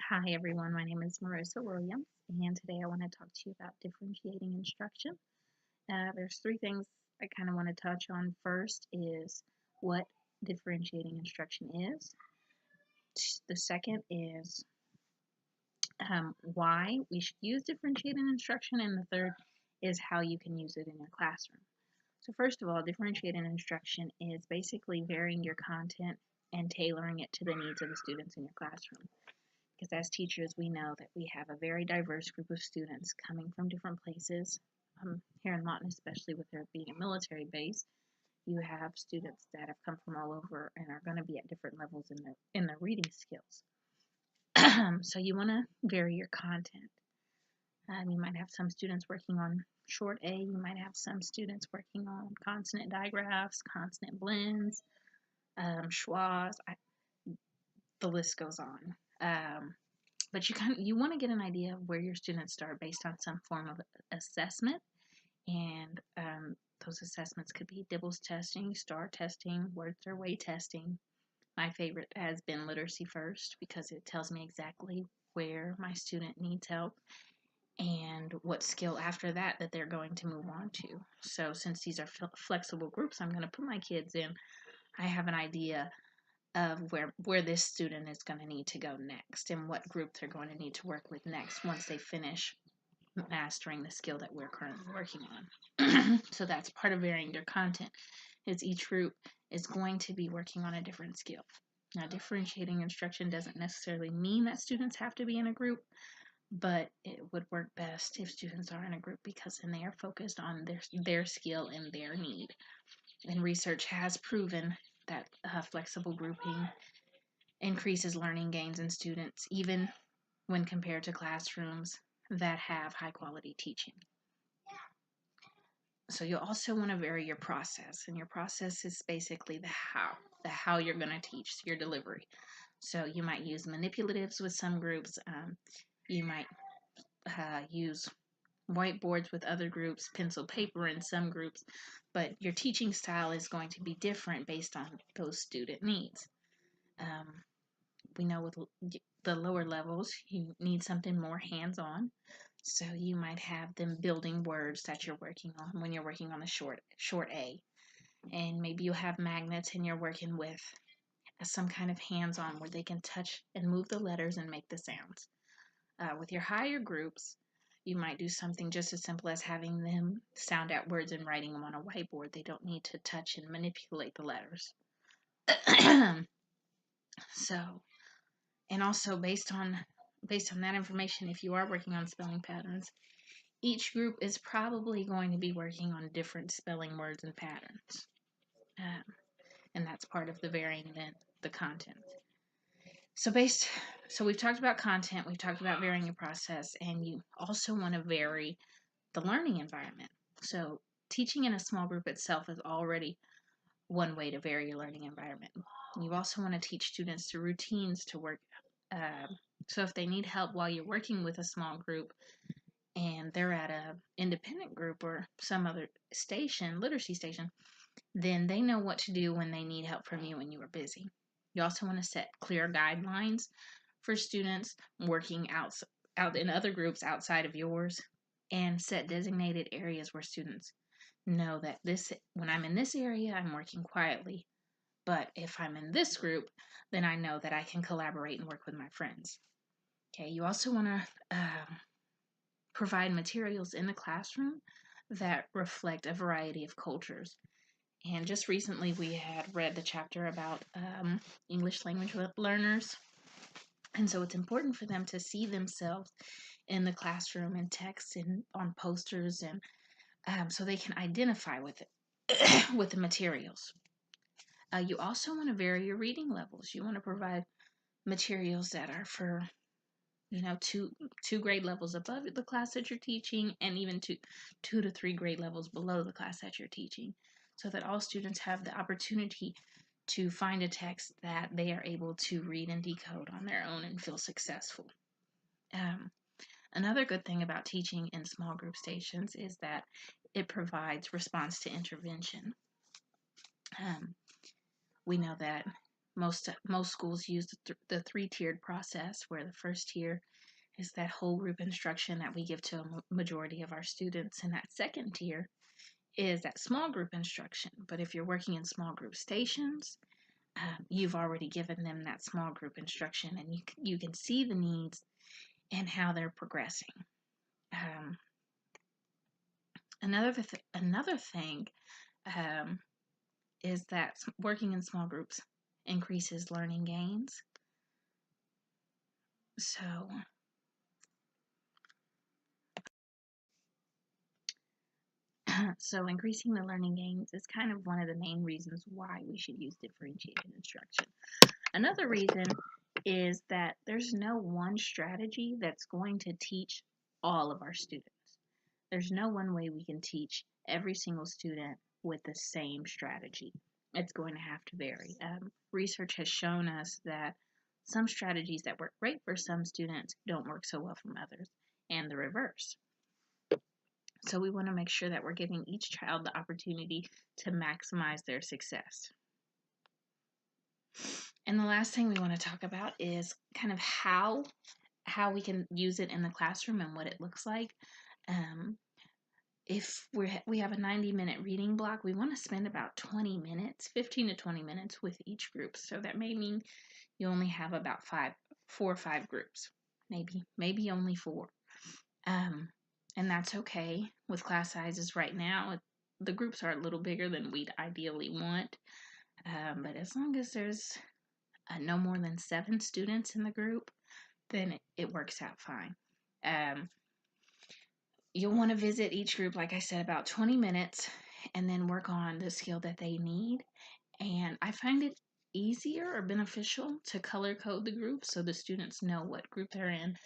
Hi everyone, my name is Marissa Williams, and today I want to talk to you about differentiating instruction. There's three things I kind of want to touch on. First is what differentiating instruction is. The second is why we should use differentiating instruction, and the third is how you can use it in your classroom. So first of all, differentiating instruction is basically varying your content and tailoring it to the needs of the students in your classroom. Because as teachers, we know that we have a very diverse group of students coming from different places. Here in Lawton, especially with there being a military base, you have students that have come from all over and are going to be at different levels in their reading skills. So you want to vary your content. You might have some students working on short A. You might have some students working on consonant digraphs, consonant blends, schwas. The list goes on. But you want to get an idea of where your students start based on some form of assessment, and those assessments could be DIBELS testing, STAR testing, Words Their Way testing. My favorite has been Literacy First because it tells me exactly where my student needs help and what skill after that they're going to move on to. So since these are flexible groups I'm going to put my kids in, I have an idea of where this student is going to need to go next and what group they're going to need to work with next once they finish mastering the skill that we're currently working on. So that's part of varying your content, is each group is going to be working on a different skill. Now, differentiating instruction doesn't necessarily mean that students have to be in a group, but it would work best if students are in a group because then they are focused on their skill and their need. And research has proven that flexible grouping increases learning gains in students, even when compared to classrooms that have high quality teaching. So you'll also want to vary your process, and your process is basically the how you're going to teach, your delivery. So you might use manipulatives with some groups. You might use whiteboards with other groups, pencil paper in some groups, but your teaching style is going to be different based on those student needs. We know with the lower levels, you need something more hands-on. So you might have them building words that you're working on when you're working on the short A. And maybe you have magnets and you're working with some kind of hands-on where they can touch and move the letters and make the sounds. With your higher groups, you might do something just as simple as having them sound out words and writing them on a whiteboard. They don't need to touch and manipulate the letters. So, and also based on that information, if you are working on spelling patterns, each group is probably going to be working on different spelling words and patterns. Um, and that's part of the varying the content. So we've talked about content, we've talked about varying your process, and you also want to vary the learning environment. So teaching in a small group itself is already one way to vary your learning environment. You also want to teach students the routines to work. So if they need help while you're working with a small group and they're at a independent group or some other station, literacy station, then they know what to do when they need help from you when you are busy. You also want to set clear guidelines for students working out in other groups outside of yours, and set designated areas where students know that when I'm in this area, I'm working quietly. But if I'm in this group, then I know that I can collaborate and work with my friends. Okay, you also want to provide materials in the classroom that reflect a variety of cultures. And just recently, we had read the chapter about English language learners. And so it's important for them to see themselves in the classroom in text and on posters, and so they can identify with it, with the materials. You also want to vary your reading levels. You want to provide materials that are for two grade levels above the class that you're teaching, and even two to three grade levels below the class that you're teaching, so that all students have the opportunity to find a text that they are able to read and decode on their own and feel successful. Another good thing about teaching in small group stations is that it provides response to intervention. We know that Most schools use the three-tiered process, where the first tier is that whole group instruction that we give to a majority of our students, and that second tier is that small group instruction. But if you're working in small group stations, you've already given them that small group instruction, and you can see the needs and how they're progressing. Another thing is that working in small groups increases learning gains. So increasing the learning gains is kind of one of the main reasons why we should use differentiated instruction. Another reason is that there's no one strategy that's going to teach all of our students. There's no one way we can teach every single student with the same strategy. It's going to have to vary. Research has shown us that some strategies that work great for some students don't work so well for others, and the reverse. So we want to make sure that we're giving each child the opportunity to maximize their success. And the last thing we want to talk about is kind of how we can use it in the classroom and what it looks like. If we have a 90-minute reading block, we want to spend about 20 minutes, 15 to 20 minutes with each group. So that may mean you only have about 4 or 5 groups, maybe only 4. And that's okay with class sizes right now. The groups are a little bigger than we'd ideally want, but as long as there's no more than 7 students in the group, then it works out fine. You'll want to visit each group, like I said, about 20 minutes, and then work on the skill that they need. And I find it easier or beneficial to color code the group so the students know what group they're in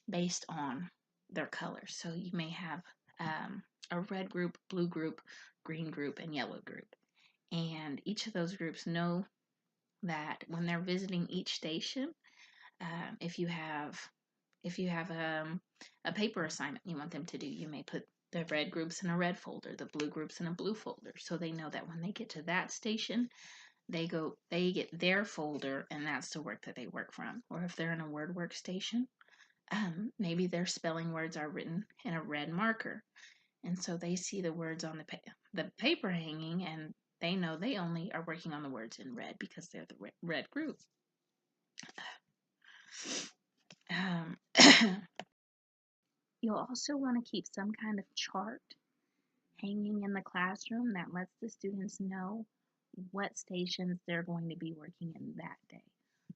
based on their colors. So you may have a red group, blue group, green group, and yellow group. And each of those groups know that when they're visiting each station, if you have a paper assignment you want them to do, you may put the red groups in a red folder, the blue groups in a blue folder, so they know that when they get to that station, they get their folder, and that's the work that they work from. Or if they're in a word workstation, maybe their spelling words are written in a red marker, and so they see the words on the paper hanging, and they know they only are working on the words in red because they're the red group. You'll also want to keep some kind of chart hanging in the classroom that lets the students know what stations they're going to be working in that day.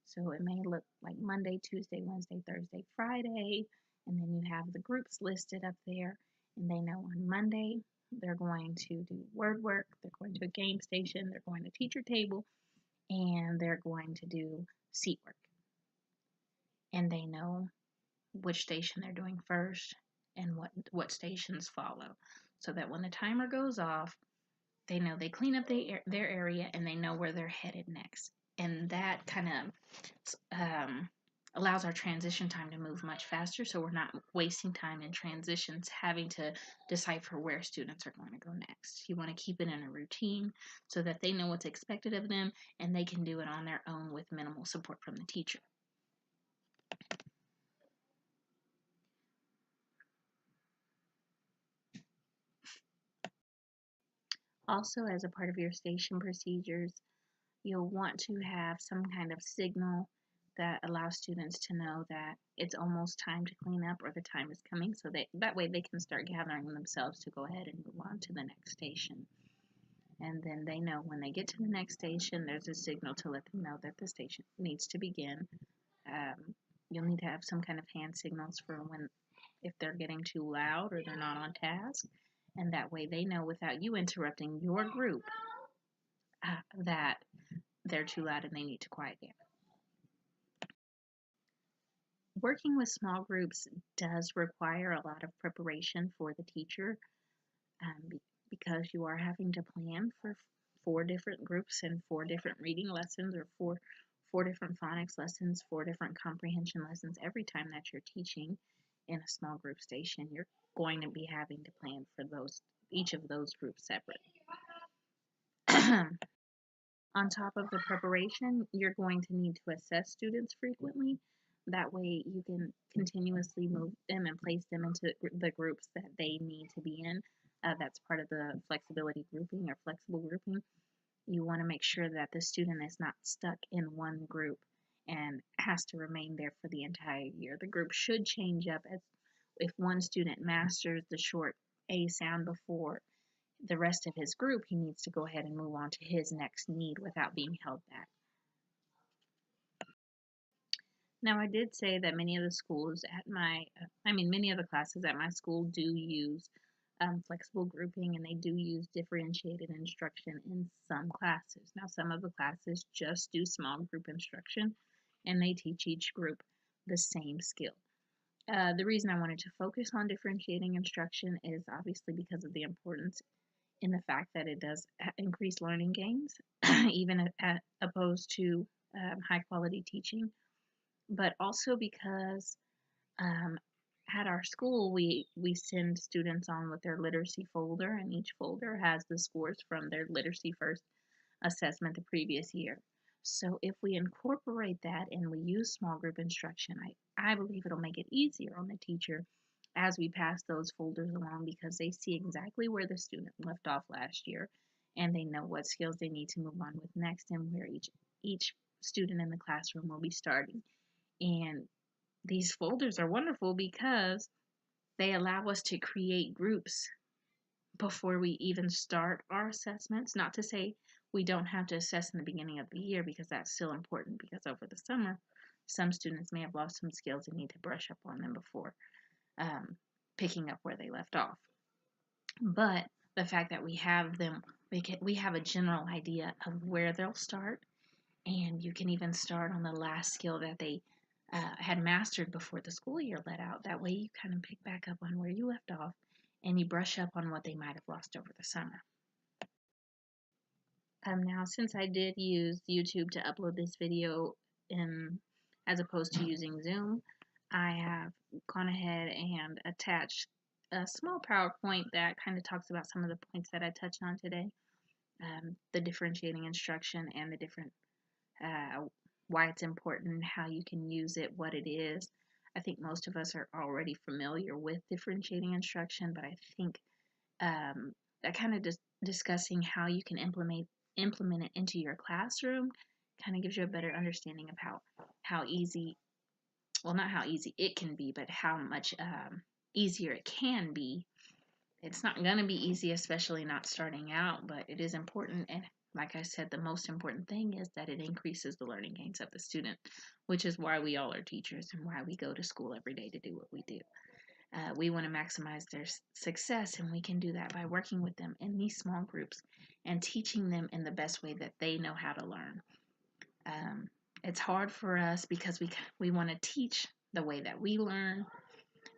So it may look like Monday, Tuesday, Wednesday, Thursday, Friday, and then you have the groups listed up there, and they know on Monday they're going to do word work, they're going to a game station, they're going to teacher table, and they're going to do seat work. And they know which station they're doing first and what stations follow, so that when the timer goes off, they know they clean up their area and they know where they're headed next. And that kind of allows our transition time to move much faster, so we're not wasting time in transitions having to decipher where students are going to go next. You want to keep it in a routine so that they know what's expected of them and they can do it on their own with minimal support from the teacher. Also, as a part of your station procedures, you'll want to have some kind of signal that allows students to know that it's almost time to clean up or the time is coming, so that way they can start gathering themselves to go ahead and move on to the next station. And then they know when they get to the next station, there's a signal to let them know that the station needs to begin. You'll need to have some kind of hand signals for if they're getting too loud or they're not on task, and that way they know without you interrupting your group that they're too loud and they need to quiet down. Working with small groups does require a lot of preparation for the teacher, because you are having to plan for 4 different groups and 4 different reading lessons, or four different phonics lessons, 4 different comprehension lessons. Every time that you're teaching in a small group station, you're going to be having to plan for each of those groups separate. On top of the preparation, you're going to need to assess students frequently. That way, you can continuously move them and place them into the groups that they need to be in. That's part of the flexibility grouping or flexible grouping. You want to make sure that the student is not stuck in one group and has to remain there for the entire year. The group should change up as if one student masters the short A sound before the rest of his group, he needs to go ahead and move on to his next need without being held back. Now, I did say that many of the schools at many of the classes at my school do use flexible grouping, and they do use differentiated instruction in some classes. Now, some of the classes just do small group instruction, and they teach each group the same skill. The reason I wanted to focus on differentiating instruction is obviously because of the importance in the fact that it does increase learning gains, even opposed to high quality teaching, but also because um, at our school we send students on with their literacy folder, and each folder has the scores from their literacy first assessment the previous year. So if we incorporate that and we use small group instruction, I believe it'll make it easier on the teacher as we pass those folders along, because they see exactly where the student left off last year, and they know what skills they need to move on with next and where each student in the classroom will be starting. And these folders are wonderful because they allow us to create groups before we even start our assessments. Not to say we don't have to assess in the beginning of the year, because that's still important, because over the summer some students may have lost some skills and need to brush up on them before um, picking up where they left off. But the fact that we have them, we have a general idea of where they'll start, and you can even start on the last skill that they had mastered before the school year let out. That way you kind of pick back up on where you left off, and you brush up on what they might have lost over the summer. Now, since I did use YouTube to upload this video as opposed to using Zoom, I have gone ahead and attached a small PowerPoint that kind of talks about some of the points that I touched on today, the differentiating instruction and the different why it's important, how you can use it, what it is. I think most of us are already familiar with differentiating instruction, but I think that kind of discussing how you can implement it into your classroom kind of gives you a better understanding of how easy, well, not how easy it can be, but how much easier it can be. It's not going to be easy, especially not starting out, but it is important. And like I said, the most important thing is that it increases the learning gains of the student, which is why we all are teachers and why we go to school every day to do what we do. We want to maximize their success, and we can do that by working with them in these small groups and teaching them in the best way that they know how to learn. It's hard for us because we want to teach the way that we learn,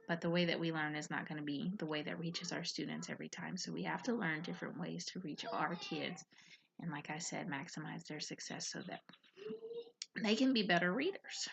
but the way that we learn is not going to be the way that reaches our students every time. So we have to learn different ways to reach our kids, and like I said, maximize their success so that they can be better readers.